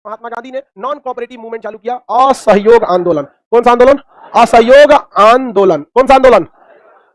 महात्मा गांधी ने non cooperative movement चालू किया, असहयोग आंदोलन। कौन सा आंदोलन? असहयोग आंदोलन। कौन सा आंदोलन?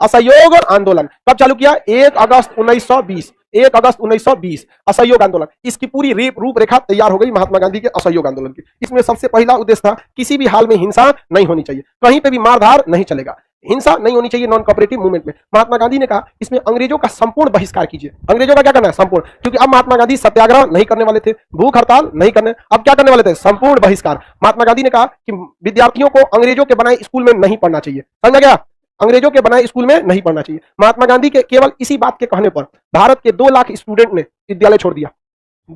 असहयोग आंदोलन। कब चालू किया? 1 अगस्त 1920। 1 अगस्त 1920 असहयोग आंदोलन। इसकी पूरी रूपरेखा तैयार हो गई महात्मा गांधी के असहयोग आंदोलन की। इसमें सबसे पहला उद्देश्य था किसी भी हाल में हिंसा नहीं होनी चाहिए, कहीं पे भी मारधार नहीं चलेगा, हिंसा नहीं होनी चाहिए नॉन कोऑपरेटिव मूवमेंट में। महात्मा गांधी ने कहा इसमें अंग्रेजों का संपूर्ण बहिष्कार कीजिए। अंग्रेजों का क्या करना है? संपूर्ण। क्योंकि अब महात्मा गांधी सत्याग्रह नहीं करने वाले थे, भूख हड़ताल नहीं करने, अब क्या करने वाले थे? संपूर्ण बहिष्कार। महात्मा गांधी ने कहा कि विद्यार्थियों को अंग्रेजों के बनाए स्कूल में नहीं पढ़ना चाहिए। समझा गया? अंग्रेजों के बनाए स्कूल में नहीं पढ़ना चाहिए। महात्मा गांधी के केवल इसी बात के कहने पर भारत के 2 लाख स्टूडेंट ने विद्यालय छोड़ दिया।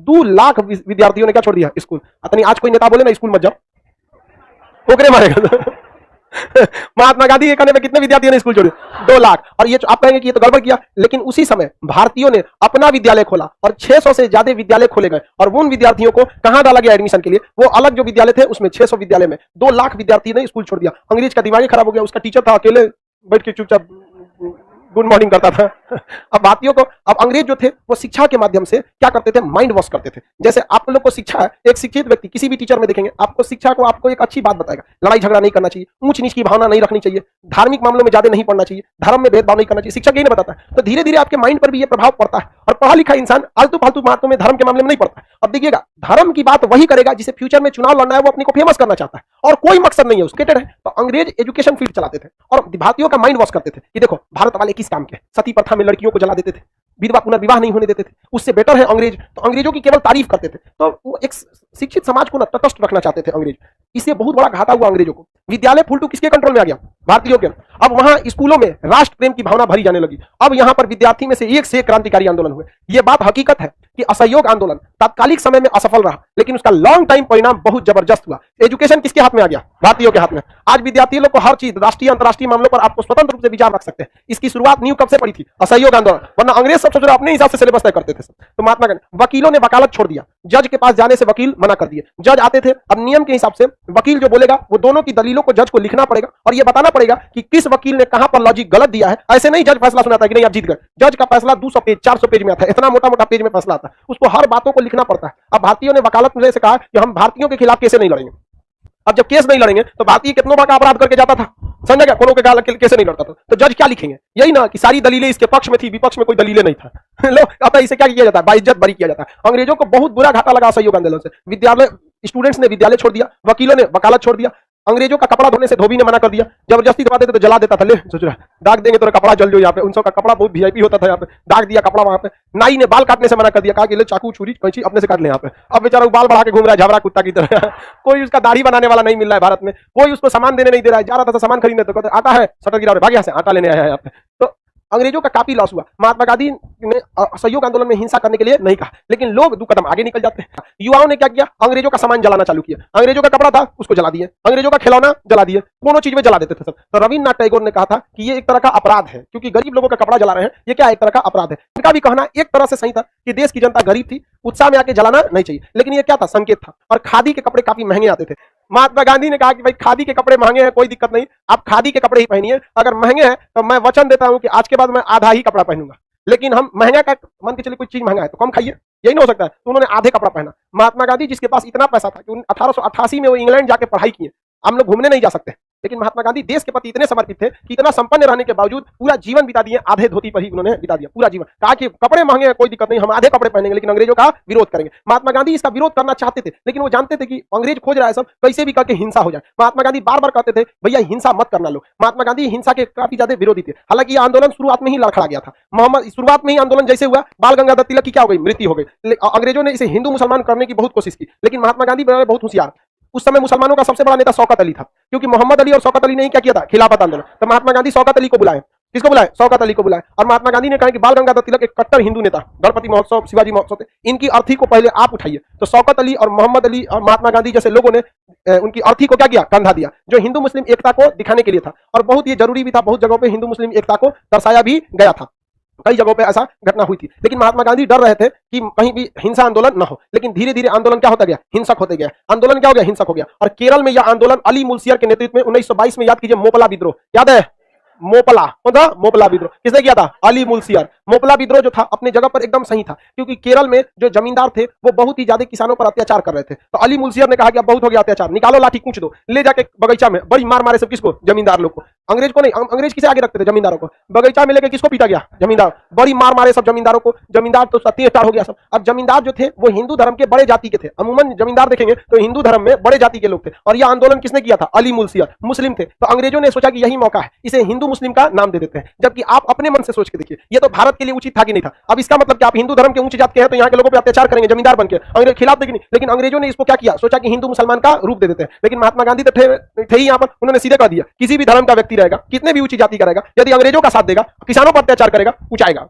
2 लाख विद्यार्थियों ने क्या छोड़ दिया? स्कूल। अतनी आज कोई नेता बोले ना स्कूल मत जाओ, ठोकरे मारेगा। महात्मा गांधी के कहने पे कितने विद्यार्थियों ने स्कूल छोड़े? 2 लाख। और ये आप कहेंगे कि ये तो गड़बड़ किया, लेकिन उसी समय भारतीयों ने अपना विद्यालय खोला और 600 से ज्यादा विद्यालय खोले गए। और उन विद्यार्थियों को कहां डाला गया एडमिशन के लिए? वो अलग जो विद्यालय थे उसमें 600 विद्यालय में 2 लाख विद्यार्थी ने स्कूल छोड़ दिया। अंग्रेज का दिमाग खराब हो गया। उसका टीचर था, अकेले बैठ के चुपचाप गुड मॉर्निंग करता था। अब भारतीयों को, अब अंग्रेज जो थे वो शिक्षा के माध्यम से क्या करते थे? माइंड वॉश करते थे। जैसे आप लोग को शिक्षा है, एक शिक्षित व्यक्ति किसी भी टीचर में देखेंगे आपको शिक्षा को, आपको एक अच्छी बात बताएगा, लड़ाई झगड़ा नहीं करना चाहिए, ऊंच नीच की भावना नहीं रखनी चाहिए, धार्मिक मामलों में ज्यादा नहीं पढ़ना चाहिए, धर्म में भेदभाव नहीं करना चाहिए, शिक्षक यही नहीं बताता है। तो धीरे धीरे आपके माइंड पर भी ये प्रभाव पड़ता है और पढ़ा लिखा इंसान आलतू फालतू बातों में, धर्म के मामले में नहीं पड़ता है। अब देखिएगा, धर्म की बात वही करेगा जिसे फ्यूचर में चुनाव लड़ना है, वो अपने को फेमस करना चाहता है और कोई मकसद नहीं है उसके है। तो अंग्रेज एजुकेशन फील्ड चलाते थे और भारतीयों का माइंड वॉश करते थे कि देखो भारत वाले किस काम के, सती प्रथा में लड़कियों को जला देते थे, विधवा पुनर्विवाह नहीं होने देते थे, उससे बेटर है अंग्रेज। तो अंग्रेजों की केवल तारीफ करते थे। तो वो एक शिक्षित समाज को ना तटस्थ रखना चाहते थे अंग्रेज। इससे बहुत बड़ा घाटा हुआ अंग्रेजों को। विद्यालय फुलटू किसके कंट्रोल में आ गया? भारतीयों के। अब वहां स्कूलों में राष्ट्र प्रेम की भावना भरी जाने लगी। अब यहां पर विद्यार्थी में से एक क्रांतिकारी आंदोलन हुए। यह बात हकीकत है कि असहयोग आंदोलन तात्कालिक समय में असफल रहा, लेकिन उसका लॉन्ग टाइम परिणाम बहुत जबरदस्त हुआ। एजुकेशन किसके हाथ में आ गया? भारतीयों के हाथ में। आज विद्यार्थी लोग को हर चीज, राष्ट्रीय अंतरराष्ट्रीय मामलों पर आपको स्वतंत्र रूप से विचार रख सकते हैं। इसकी शुरुआत नींव कब से पड़ी थी? असहयोग आंदोलन। वरना अंग्रेज सब सोच रहे अपने हिसाब से सिलेबस तय करते थे। तो महात्मा गांधी, वकीलों ने वकालत छोड़ दिया, जज के पास जाने से वकील मना कर दिए। जज आते थे, अब नियम के हिसाब से वकील जो बोलेगा वो दोनों की दलीलों को जज को लिखना पड़ेगा और ये बताना पड़ेगा कि किस वकील ने कहां पर लॉजिक गलत दिया है। ऐसे नहीं जज फैसला सुनाता है कि नहीं आप जीत गए। जज का फैसला 200 पेज 400 पेज में आता है, इतना मोटा मोटा पेज में फैसला आता है, उसको हर बातों को लिखना पड़ता है। अब भारतीयों ने वकालत में से कहा कि हम भारतीयों के खिलाफ कैसे नहीं लड़ेंगे। अब जब केस नहीं लड़ेंगे तो भारतीय कितनों बड़ा अपराध करके जाता था, समझा क्या? कोनो के कैसे नहीं लड़ता था। तो जज क्या लिखेंगे? यही ना कि सारी दलीलें इसके पक्ष में थी, विपक्ष में कोई दलीलें नहीं था। लो आता इसे क्या किया जाता है? बाइज्जत बरी किया जाता है। अंग्रेजों को बहुत बुरा घाटा लगा असहयोग आंदोलन से। विद्यालय स्टूडेंट्स ने विद्यालय छोड़ दिया, वकीलों ने वकालत छोड़ दिया, अंग्रेजों का कपड़ा धोने से धोबी ने मना कर दिया, जबरदस्ती दबा देते तो जला देता था। ले सोच रहा दाग देंगे तो कपड़ा जल जो। यहाँ पे उन सबका कपड़ा बहुत वीआईपी होता था, यहाँ पे दाग दिया कपड़ा। वहां पे नाई ने बाल काटने से मना कर दिया, कहा कि ले चाकू छुरी कैंची अपने से काट ले। यहाँ पे अब बेचारा बाल बढ़ा के घूम रहा है झबरा कुत्ता की तरह। कोई उसका दाढ़ी बनाने वाला नहीं मिल रहा है भारत में, कोई उसको सामान देने नहीं दे रहा है। जा रहा था सामान खरीदने तो कहते आटा है, शटर गिरा भाग यहाँ से, आटा लेने आया है यहाँ पे। तो अंग्रेजों का काफी लॉस हुआ। महात्मा गांधी ने असहयोग आंदोलन में हिंसा करने के लिए नहीं कहा, लेकिन लोग 2 कदम आगे निकल जाते हैं। युवाओं ने क्या किया? अंग्रेजों का सामान जलाना चालू किया। अंग्रेजों का कपड़ा था उसको जला दिए, अंग्रेजों का खिलौना जला दिए, दोनों चीज में जला देते थे सब। तो रविन्द्रनाथ टैगोर ने कहा था कि ये एक तरह का अपराध है, क्योंकि गरीब लोगों का कपड़ा जला रहे हैं, ये क्या एक तरह का अपराध है। इनका भी कहना एक तरह से सही था कि देश की जनता गरीब थी, उत्साह में आके जलाना नहीं चाहिए, लेकिन ये क्या था? संकेत था। और खादी के कपड़े काफी महंगे आते थे। महात्मा गांधी ने कहा कि भाई खादी के कपड़े महंगे हैं, कोई दिक्कत नहीं, आप खादी के कपड़े ही पहनिए। अगर महंगे हैं तो मैं वचन देता हूं कि आज के बाद मैं आधा ही कपड़ा पहनूंगा, लेकिन हम महंगा का मान के चलिए कोई चीज महंगा है तो कम खाइए, यही नहीं हो सकता है। तो उन्होंने आधे कपड़ा पहना। महात्मा गांधी जिसके पास इतना पैसा था कि 1888 में वो इंग्लैंड जाके पढ़ाई किए। हम लोग घूमने नहीं जा सकते, लेकिन महात्मा गांधी देश के प्रति इतने समर्पित थे कि इतना संपन्न रहने के बावजूद पूरा जीवन बिता दिए आधे धोती पर ही उन्होंने बिता दिया पूरा जीवन। कहा कि कपड़े महंगे हैं कोई दिक्कत नहीं, हम आधे कपड़े पहनेंगे, लेकिन अंग्रेजों का विरोध करेंगे। महात्मा गांधी इसका विरोध करना चाहते थे, लेकिन वो जानते थे कि अंग्रेज खोज रहा है सब कैसे भी करके हिंसा हो जाए। महात्मा गांधी बार बार कहते थे भैया हिंसा मत करना लो। महात्मा गांधी हिंसा के काफी ज्यादा विरोधी थे। हालांकि ये आंदोलन शुरुआत में ही लड़खड़ा गया था। शुरुआत में ही आंदोलन जैसे हुआ, बाल गंगाधर तिलक की क्या हो गई? मृत्यु हो गई। अंग्रेजों ने इसे हिंदू मुसलमान करने की बहुत कोशिश की, लेकिन महात्मा गांधी बहुत होशियार। उस समय मुसलमानों का सबसे बड़ा नेता शौकत अली था, क्योंकि मोहम्मद अली और शौकत अली ने क्या किया था? खिलाफत आंदोलन। तो महात्मा गांधी शौकत अली को बुलाए। किसको बुलाए? शौकत अली को बुलाए। और महात्मा गांधी ने कहा कि बाल गंगाधर तिलक एक कट्टर हिंदू नेता, गणपति महोत्सव, शिवाजी महोत्सव थे, इनकी अर्थी को पहले आप उठाइए। तो शौकत अली और मोहम्मद अली और महात्मा गांधी जैसे लोगों ने उनकी अर्थी को क्या किया? कंधा दिया, जो हिंदू मुस्लिम एकता को दिखाने के लिए था और बहुत ही जरूरी भी था। बहुत जगहों पर हिंदू मुस्लिम एकता को दर्शाया भी गया था, कई जगहों पे ऐसा घटना हुई थी। लेकिन महात्मा गांधी डर रहे थे कि कहीं भी हिंसा आंदोलन न हो, लेकिन धीरे धीरे आंदोलन क्या होता गया? हिंसक होते गया। आंदोलन क्या हो गया? हिंसक हो गया। और केरल में यह आंदोलन अली मुल्सियर के नेतृत्व में 1922 में, याद कीजिए, मोपला विद्रोह, याद है? मोपला, कौन था? मोपला विद्रोह। किसने किया था? अली मुल्सियर। मोपला विद्रोह जो था अपने जगह पर एकदम सही था, क्योंकि केरल में जो जमींदार थे वो बहुत ही ज्यादा किसानों पर अत्याचार कर रहे थे। तो अली मुल्सियर ने कहा कि अब बहुत हो गया अत्याचार, निकालो लाठी कूच दो, ले जाके बगीचा में बड़ी मार मारे सब। किसको? जमींदार लोग को। अंग्रेज को नहीं, अंग्रेज किसे आगे रखते थे? जमींदारों को। बगीचा में लेके किसको पीटा गया? जमींदार। बड़ी मार मारे सब जमींदारों को। जमींदार तो अत्याचार हो गया सब। अब जमींदार जो थे वो हिंदू धर्म के बड़े जाति के थे। अमूमन जमींदार देखेंगे तो हिंदू धर्म में बड़े जाति के लोग थे। और यह आंदोलन किसने किया था? अली मुल्सियर, मुस्लिम थे। तो अंग्रेजों ने सोचा कि यही मौका है, इसे हिंदू मुस्लिम का नाम दे देते हैं। जबकि आप अपने मन से सोच के देखिए, ये तो भारत के लिए उचित था कि नहीं था? अब इसका मतलब कि आप हिंदू धर्म के उच्च जात के हैं तो यहाँ के लोगों पर अत्याचार करेंगे जमींदार बनकर, अंग्रेज खिलाफ देंगे नहीं। लेकिन अंग्रेजों ने इसको क्या किया? सोचा कि हिंदू मुसलमान का रूप दे देते हैं। लेकिन महात्मा गांधी तो थे ही यहाँ पर, उन्होंने सीधे कह दिया किसी भी धर्म का व्यक्ति रहेगा, कितने भी ऊंची जाति का रहेगा, यदि अंग्रेजों का साथ देगा, किसानों पर अत्याचार करेगा, ऊंचाएगा।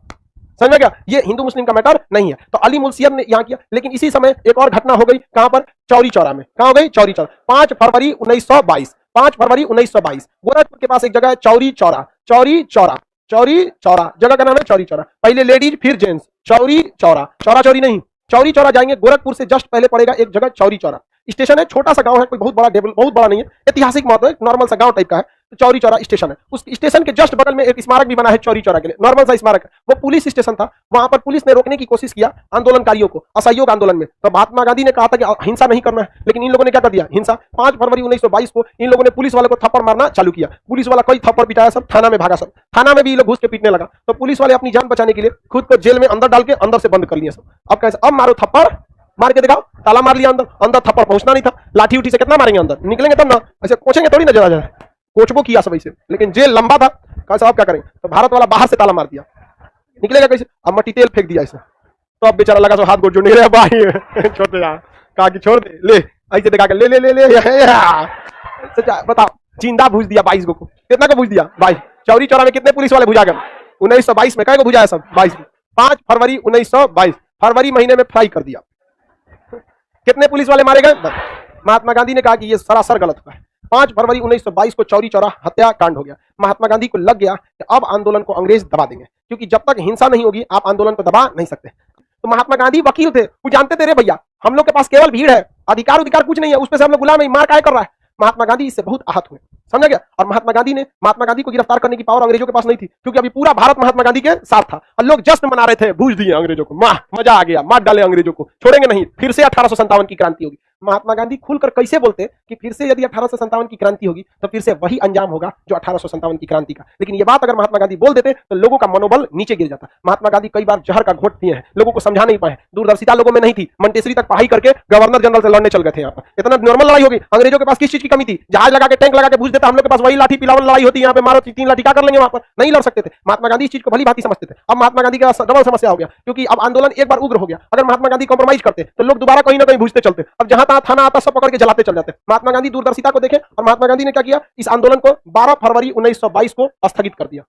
समझ में गया? ये हिंदू मुस्लिम का मैटर नहीं है। तो अली मुल्सियर ने यहां किया। लेकिन इसी समय एक और घटना हो गई। कहां पर? चौरी चौरा में। कहां हो गई? चौरी चौरा। 5 फरवरी 1922, 5 फरवरी 1922 गोरखपुर के पास एक जगह है चौरी चौरा। चौरी चौरा, चौरी चौरा जगह का नाम है चौरी चौरा। पहले लेडीज फिर जेंट्स। चौरी चौरा, चौरा चौरी नहीं, चौरी चौरा जाएंगे। गोरखपुर से जस्ट पहले पड़ेगा एक जगह चौरी चौरा। स्टेशन है, छोटा सा गांव है, कोई बहुत बड़ा नहीं है, ऐतिहासिक महत्व है, नॉर्मल सा गांव टाइप का है। तो चौरी चौरा स्टेशन है। उस स्टेशन के जस्ट बगल में एक स्मारक भी बना है चौरी चौरा के लिए, नॉर्मल सा स्मारक है। वो पुलिस स्टेशन था। वहां पर पुलिस ने रोकने की कोशिश किया आंदोलनकारियों को, असहयोग आंदोलन में। तो महात्मा गांधी ने कहा था कि हिंसा नहीं करना है, लेकिन इन लोगों ने क्या कर दिया? हिंसा। 5 फरवरी 1922 को इन लोगों ने पुलिस वाले को थप्पड़ मारना चालू किया। पुलिस वाला कई थप्पड़ पिटाया, सब थाना में भागा। सब थाना में भी लोग घुस के पीटने लगा। तो पुलिस वाले अपनी जान बचाने के लिए खुद को जेल में अंदर डाल के अंदर से बंद कर लिए सब। अब कैसे? अब मारो थप्पड़, मार के दिखाओ। ताला मार लिया अंदर, अंदर थप्पड़ पहुंचना नहीं था। लाठी उठी से कितना मारेंगे? अंदर निकलेंगे तब ना, ऐसे कोचेंगे थोड़ी ना। जरा कोचबो किया सब ऐसे, लेकिन जेल लंबा था। कहा साहब क्या करेंगे? तो भारत वाला बाहर से ताला मार दिया, निकलेगा कैसे? अब मट्टी तेल फेंक दिया ऐसे। तो अब बेचारा लगा सो हाथ गोड़ जोड़ने भाई छोटे यार, कहा कि छोड़ दे, ले ऐसे दिखा के ले ले ले ले बताओ, जिंदा भूज दिया 22 को। कितना को भूज दिया? 22। चौरी चौरा में कितने पुलिस वाले भुजा गए? 1922 में। कई को भुजाया? सब 22। 5 फरवरी 1922, फरवरी महीने में फ्राई कर दिया। कितने पुलिस वाले मारे गए? महात्मा गांधी ने कहा कि यह सरासर गलत हुआ है। 5 फरवरी 1922 को चौरी चौरा हत्याकांड हो गया। महात्मा गांधी को लग गया कि अब आंदोलन को अंग्रेज दबा देंगे, क्योंकि जब तक हिंसा नहीं होगी आप आंदोलन को दबा नहीं सकते। तो महात्मा गांधी वकील थे, वो जानते थे रे भैया हम लोग के पास केवल भीड़ है, अधिकार कुछ नहीं है, उसमें से हम लोग गुलाम है, मार काय कर रहा है। महात्मा गांधी इससे बहुत आहत हुए, समझा गया? और महात्मा गांधी को गिरफ्तार करने की पावर अंग्रेजों के पास नहीं थी, क्योंकि अभी पूरा भारत महात्मा गांधी के साथ था और लोग जश्न मना रहे थे, भूज दिए अंग्रेजों को, मजा आ गया, मार डाले अंग्रेजों को, छोड़ेंगे नहीं, फिर से 1857 की क्रांति होगी। महात्मा गांधी खुलकर कैसे बोलते कि फिर से यदि 1857 की क्रांति होगी तो फिर से वही अंजाम होगा जो 1857 की क्रांति का। लेकिन ये बात अगर महात्मा गांधी बोल देते तो लोगों का मनोबल नीचे गिर जाता। महात्मा गांधी कई बार जहर का घोट पिए हैं, लोगों को समझा नहीं पाए, दूरदर्शिता लोगों में नहीं थी, मंटेसरी तक पढ़ाई करके गवर्नर जनरल से लड़ने चल गए थे। यहाँ पर इतना नॉर्मल लड़ाई होगी। अंग्रेजों के पास किस चीज की कमी थी? जहाज लगा के, टैंक लगा के भूज देता। हम लोग के पास वही लाठी पिलावन लड़ाई होती है, यहाँ पे मारो 3 लाठी क्या कर लेंगे? वहां पर नहीं लड़ सकते थे। महात्मा गांधी इस चीज को भली भांति समझते थे। अब महात्मा गांधी का डबल समस्या हो गया, क्योंकि अब आंदोलन एक बार उग्र हो गया। अगर महात्मा गांधी कॉम्प्रोमाइज करते तो लोग दोबारा कहीं ना कहीं भूजते चलते। अब जहां तहां थाना आता सब पकड़ के जलाते चल जाते। महात्मा गांधी दूरदर्शिता को देखें, और महात्मा गांधी ने क्या किया? इस आंदोलन को 12 फरवरी 1922 को स्थगित कर दिया।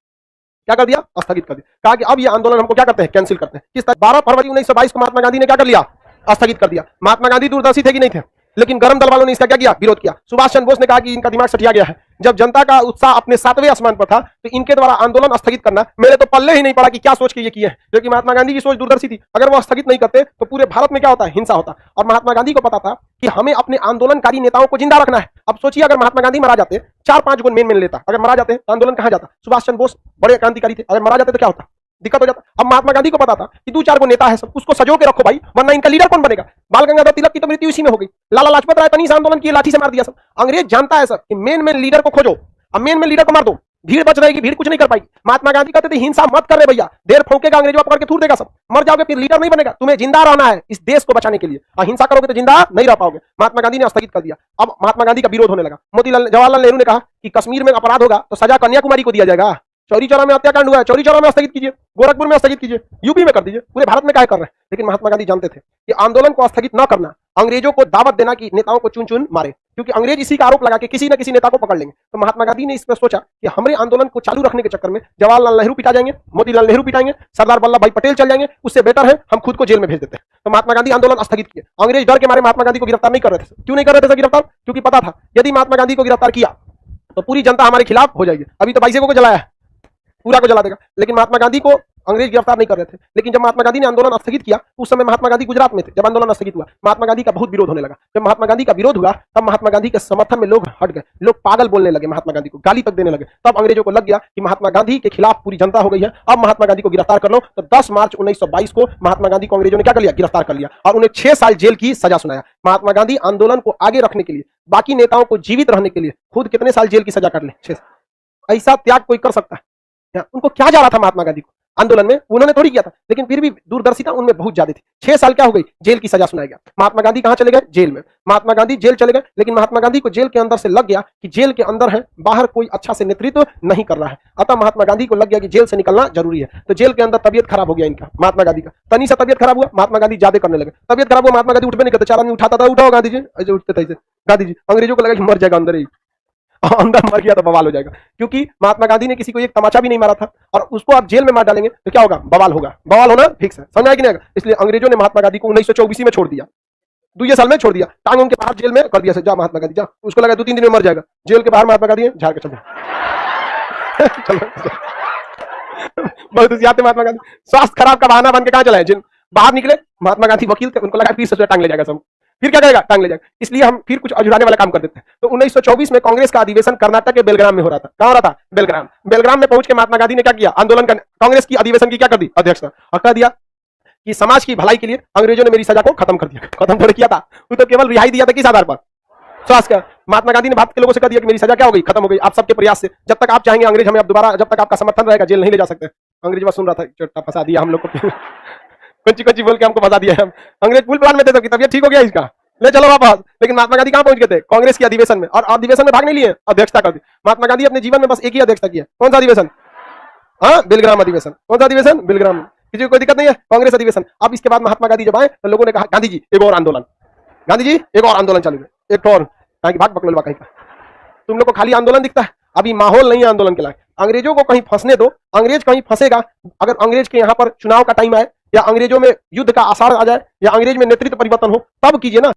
क्या कर दिया? स्थगित कर दिया। कहा कि अब ये आंदोलन हमको क्या करते हैं? कैंसिल करते हैं। किस तरह? 12 फरवरी 1922 को महात्मा गांधी ने क्या कर लिया? स्थगित कर दिया। महात्मा गांधी दूरदर्शी थे कि नहीं थे? लेकिन गरम दल वालों ने इसका क्या किया? विरोध किया। सुभाष चंद्र बोस ने कहा कि इनका दिमाग सटिया गया है। जब जनता का उत्साह अपने 7वें आसमान पर था तो इनके द्वारा आंदोलन स्थगित करना मेरे तो पल्ले ही नहीं पड़ा कि क्या सोच के ये किए हैं। क्योंकि महात्मा गांधी की सोच दूरदर्शी थी। अगर वो स्थगित नहीं करते तो पूरे भारत में क्या होता है? हिंसा होता। और महात्मा गांधी को पता था कि हमें अपने आंदोलनकारी नेताओं को जिंदा रखना है। अब सोचिए अगर महात्मा गांधी मारा जाते, 4-5 गुण मेन लेता, अगर मारा जाते तो आंदोलन कहां जाता? सुभाष चंद्र बोस बड़े क्रांतिकारी थे, अगर मारा जाते तो क्या होता? दिक्कत हो जाता। अब महात्मा गांधी को पता था कि 2-4 गो नेता है सब, उसको सजो के रखो भाई, वरना इनका लीडर कौन बनेगा? बाल गंगाधर तिलक की तो मृत्यु इसी में हो गई। लाला लाजपत राय तनी से आंदोलन किए, लाठी से मार दिया सब। अंग्रेज जानता है सब कि मेन लीडर को खोजो, अब मेन लीडर को मार दो, भीड़ बच रहेगी, भीड़ कुछ नहीं कर पाएगी। महात्मा गांधी कहते थे हिंसा मत कर रहे भैया, देर फौकेगा अंग्रेजों पकड़ के थूर देगा सब, मर जाओगे, फिर लीडर नहीं बनेगा। तुम्हें जिंदा रहना है इस देश को बचाने के लिए, और हिंसा करोगे तो जिंदा नहीं रह पाओगे। महात्मा गांधी ने स्थगित कर दिया। अब महात्मा गांधी का विरोध होने लगा। जवाहरलाल नेहरू ने कहा कि कश्मीर में अपराध होगा तो सजा कन्याकुमारी को दिया जाएगा। चौरी चौरा में हत्याकांड हुआ है, चौरी चौरा में स्थगित कीजिए, गोरखपुर में स्थगित कीजिए, यूपी में कर दीजिए, पूरे भारत में क्या कर रहे हैं। लेकिन महात्मा गांधी जानते थे कि आंदोलन को स्थगित न करना, अंग्रेजों को दावत देना कि नेताओं को चुन चुन मारे, क्योंकि अंग्रेज इसी का आरोप लगा के किसी न किसी नेता को पकड़ लेंगे। तो महात्मा गांधी ने इस पर सोचा कि हमारे आंदोलन को चालू रखने के चक्कर में जवाहरलाल नेहरू पिटा जाएंगे, मोतीलाल नेहरू पिटाएंगे, सरदार वल्लभ भाई पटेल चल जाएंगे, उससे बेटर है हम खुद को जेल में भेज देते हैं। तो महात्मा गांधी आंदोलन स्थगित किए। अंग्रेज डर के मारे महात्मा गांधी को गिरफ्तार नहीं कर रहे थे। क्यों नहीं कर रहे थे गिरफ्तार? क्योंकि पता था यदि महात्मा गांधी को गिरफ्तार किया तो पूरी जनता हमारे खिलाफ हो जाएगी। अभी तो 22 को जलाया है, पूरा को जला देगा। लेकिन महात्मा गांधी को अंग्रेज गिरफ्तार नहीं कर रहे थे। लेकिन जब महात्मा गांधी ने आंदोलन स्थगित किया, उस समय महात्मा गांधी गुजरात में थे। जब आंदोलन स्थगित हुआ, महात्मा गांधी का बहुत विरोध होने लगा। जब महात्मा गांधी का विरोध हुआ, तब महात्मा गांधी के समर्थन में लोग हट गए, लोग पागल बोलने लगे, महात्मा गांधी को गाली तक देने लगे। तब अंग्रेजों को लग गया कि महात्मा गांधी के खिलाफ पूरी जनता हो गई है, अब महात्मा गांधी को गिरफ्तार कर लो। तो 10 मार्च 1922 को महात्मा गांधी को अंग्रेजों ने क्या कर लिया, गिरफ्तार कर लिया और उन्हें 6 साल जेल की सजा सुनाया। महात्मा गांधी आंदोलन को आगे रखने के लिए, बाकी नेताओं को जीवित रहने के लिए खुद कितने साल जेल की सजा कर ले, 6 साल। ऐसा त्याग कोई कर सकता है? उनको क्या जा रहा था महात्मा गांधी को आंदोलन में, उन्होंने थोड़ी किया था, लेकिन फिर भी दूरदर्शिता उनमें बहुत ज्यादा थी। 6 साल क्या हो गई, जेल की सजा सुनाया गया। महात्मा गांधी कहां चले गए, जेल में। महात्मा गांधी जेल चले गए, लेकिन महात्मा गांधी को जेल के अंदर से लग गया कि जेल के अंदर है, बाहर कोई अच्छा से नेतृत्व नहीं कर रहा है। अतः महात्मा गांधी को लग गया कि जेल से निकलना जरूरी है। तो जेल के अंदर तबियत खराब हो गया इनका, महात्मा गांधी का तनी सा तबियत खराब हुआ, महात्मा गांधी ज्यादा करने लगे। तबियत खराब हुआ, महात्मा गांधी उठने नहीं करते, 4 आदमी उठाता था, उठाओ गांधी जी, ऐसे उठते थे गांधी जी। अंग्रेजों को लगा कि मर जाएगा अंदर ही, अंदर मर गया तो बवाल हो जाएगा, क्योंकि महात्मा गांधी ने किसी को एक तमाचा भी नहीं मारा था और उसको आप जेल में मार डालेंगे तो क्या होगा, बवाल होगा। बवाल होना फिक्स है, समझ आया कि नहीं? इसलिए अंग्रेजों ने महात्मा गांधी को 1924 में छोड़ दिया, 2 साल में छोड़ दिया, टांग उनके बाहर जेल में कर दिया, जा महात्मा गांधी जा। उसको लगा 2-3 दिन में मर जाएगा, जेल के बाहर महात्मा गांधी झाड़ के चलो बहुत होशियार महात्मा गांधी, स्वास्थ्य खराब का बहाना बन के कहां चला है, बाहर निकले। महात्मा गांधी वकील थे, उनको लगा फिर से टांग ले जाएगा सब, फिर क्या करेगा, टांग ले जाएगा। इसलिए हम फिर कुछ अजुराने वाला काम कर देते हैं। तो 1924 में कांग्रेस का अधिवेशन कर्नाटक के बेलग्राम में हो रहा था। कहां हो रहा था, बेलग्राम। बेलग्राम में पहुंच के महात्मा गांधी ने क्या किया, आंदोलन का, कांग्रेस की अधिवेशन की क्या कर दी, अध्यक्षता, और कह दिया कि समाज की भलाई के लिए अंग्रेजों ने मेरी सजा को खत्म कर दिया। खत्म थोड़ी किया था, वो तो केवल रिहाई दिया था, किस आधार पर, स्वास्थ्य का। महात्मा गांधी ने भारत के लोगों से कह दिया कि मेरी सजा क्या हो गई, खत्म हो गई, आप सबके प्रयास से। जब तक आप चाहेंगे अंग्रेज हमें अब दोबारा, जब तक आपका समर्थन रहेगा, जेल नहीं ले जा सकते। अंग्रेज बस सुन रहा था, चोटा फंसा दिया हम लोग को कुछ बोल के हमको फंसा दिया। हम अंग्रेज फुल प्लान में थे, तबियत ठीक हो गया इसका, ले चलो वापस। लेकिन महात्मा गांधी कहां पहुंच गए थे, कांग्रेस की अधिवेशन में, और अधिवेशन में भाग नहीं लिए, अध्यक्षता कर दी। महात्मा गांधी अपने जीवन में बस एक ही अध्यक्षता किया, कौन सा अधिवेशन, हाँ, बेलग्राम अधिवेशन। कौन सा अधिवेशन, बेलग्राम। किसी को कोई दिक्कत नहीं है, कांग्रेस अधिवेशन। अब इसके बाद महात्मा गांधी जब आए तो लोगों ने कहा, गांधी जी एक और आंदोलन, गांधी जी एक और आंदोलन चालू है, एक और भाग बकलोलवा कहीं का। तुम लोग को खाली आंदोलन दिखता है, अभी माहौल नहीं है आंदोलन के लायक। अंग्रेजों को कहीं फंसने दो, अंग्रेज कहीं फंसेगा। अगर अंग्रेज के यहाँ पर चुनाव का टाइम आए, या अंग्रेजों में युद्ध का आसार आ जाए, या अंग्रेज में नेतृत्व परिवर्तन हो, तब कीजिए ना।